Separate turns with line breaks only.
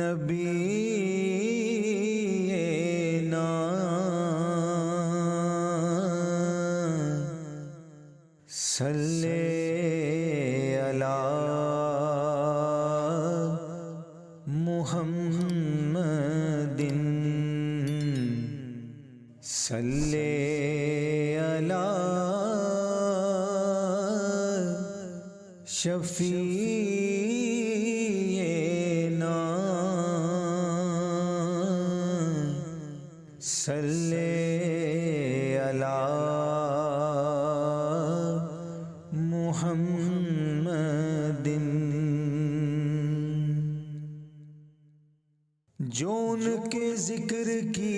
नबी ना सल्ले अला मुहम्मदिन सल्ले अला शफीना सल्ले अला मुहम्मदिन। जो उनके जिक्र की